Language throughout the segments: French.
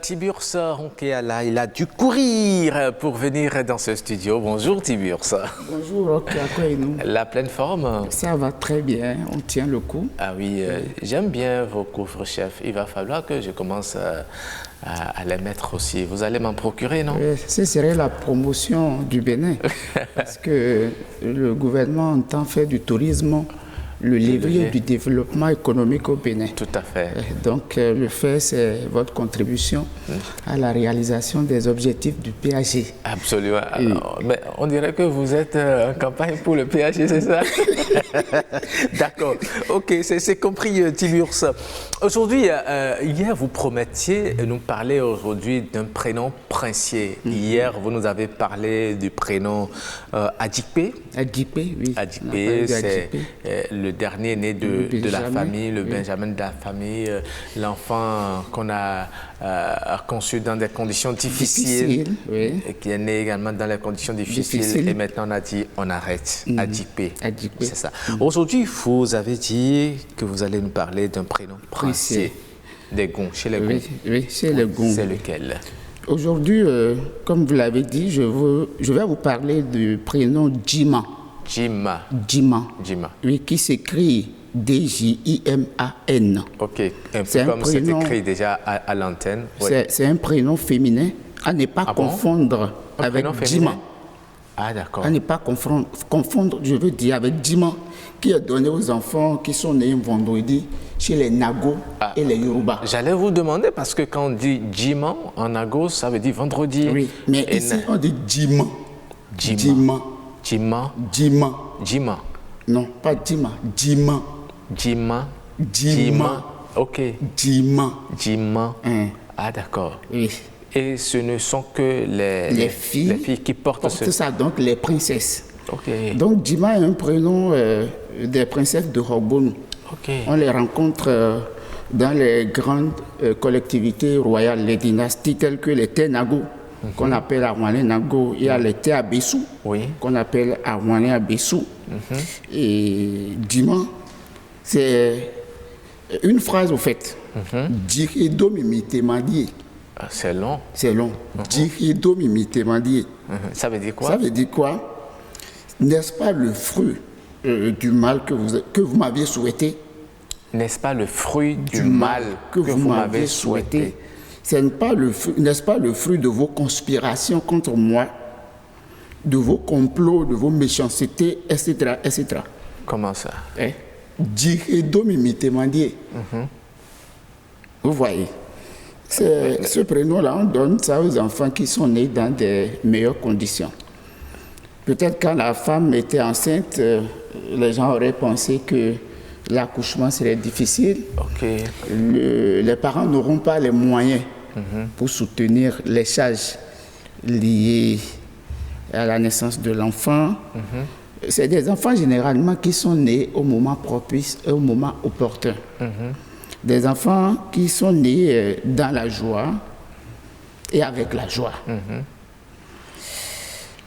Tiburce Ronkeala, il a dû courir pour venir dans ce studio. Bonjour Tiburce. Bonjour Ronkeala. La pleine forme? Ça va très bien, on tient le coup. Ah oui, j'aime bien vos couvre-chefs. Il va falloir que je commence à les mettre aussi. Vous allez m'en procurer, non? Ce serait la promotion du Bénin, parce que le gouvernement entend faire du tourisme le levier du développement économique au Bénin. Tout à fait. Donc le fait, c'est votre contribution à la réalisation des objectifs du PAG. Absolument. Alors, mais on dirait que vous êtes en campagne pour le PAG, c'est ça? D'accord. Ok, c'est compris, Tiburce. Aujourd'hui, hier, vous promettiez nous parler aujourd'hui d'un prénom princier. Hier, vous nous avez parlé du prénom Adjikpe. Adjikpe, oui. Adjikpe, c'est le dernier né de la famille, le Benjamin de la famille, l'enfant qu'on a conçu dans des conditions difficiles, et qui est né également dans les conditions difficiles. Et maintenant, on a dit, on arrête. Adjikpe. C'est ça. Aujourd'hui, vous avez dit que vous allez nous parler d'un prénom princier des Gons, chez les Gons. Oui, chez les Gons. C'est lequel? Aujourd'hui, comme vous l'avez dit, je vais vous parler du prénom Djima. Djima. Djima. Djima. Oui, qui s'écrit D-J-I-M-A-N. Ok, un peu comme c'est écrit déjà à l'antenne. C'est un prénom féminin à ne pas confondre avec Djima. Ah, d'accord. À ne pas confondre, je veux dire, avec Djima, qui est donné aux enfants qui sont nés un vendredi chez les Nago et les Yoruba. J'allais vous demander, parce que quand on dit Djima en Nago, ça veut dire vendredi. Oui, mais ici on dit Djima. Djima. Djima. Djima. Djima. Non, pas Djima. Djima. Djima. Djima. Ok. Djima. Djima. Ah, d'accord. Oui. Et ce ne sont que les filles qui portent ça, donc les princesses. Ok. Donc Djima est un prénom des princesses de Rogbonu. Ok. On les rencontre dans les grandes collectivités royales, les dynasties telles que les Tenago, qu'on appelle Awane Nago. Il y a les Teabessou, qu'on appelle Awane Abessou. Et Djima, c'est une phrase au fait. Djirido Mimitemandie. C'est long. C'est long. Djirido Mimitemandie. Ça veut dire quoi? Ça veut dire quoi? N'est-ce pas le fruit du mal que vous m'aviez souhaité? N'est-ce pas le fruit du mal que vous m'avez souhaité? N'est-ce pas le fruit de vos conspirations contre moi, de vos complots, de vos méchancetés, etc. etc. Comment ça? Djirido Mimitemandie. Vous voyez, ce prénom-là, on donne ça aux enfants qui sont nés dans des meilleures conditions. Peut-être quand la femme était enceinte, les gens auraient pensé que l'accouchement serait difficile. Les parents n'auront pas les moyens pour soutenir les charges liées à la naissance de l'enfant. C'est des enfants généralement qui sont nés au moment propice et au moment opportun. Des enfants qui sont nés dans la joie et avec la joie.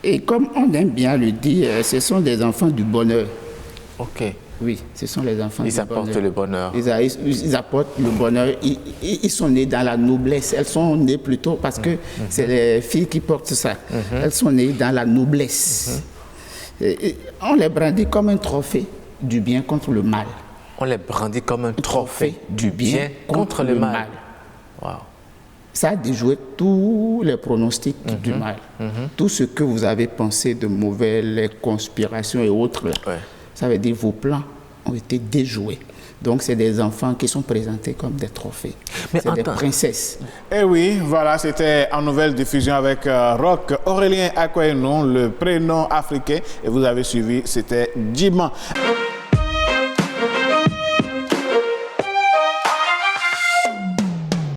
Et comme on aime bien le dire, ce sont des enfants du bonheur. Ok. Oui, ce sont les enfants du bonheur. Ils apportent le bonheur. Ils apportent le bonheur. Ils sont nés dans la noblesse. Elles sont nées plutôt parce que c'est les filles qui portent ça. Elles sont nées dans la noblesse. Et on les brandit comme un trophée du bien contre le mal. On les brandit comme un trophée du bien contre le mal. Wow. Ça a déjoué tous les pronostics du mal. Tout ce que vous avez pensé de mauvais, les conspirations et autres, ça veut dire que vos plans ont été déjoués. Donc, c'est des enfants qui sont présentés comme des trophées. C'est des princesses. Eh oui, voilà, c'était en nouvelle diffusion avec Roch Aurélien Akwaenon, le prénom africain. Et vous avez suivi, c'était Djima.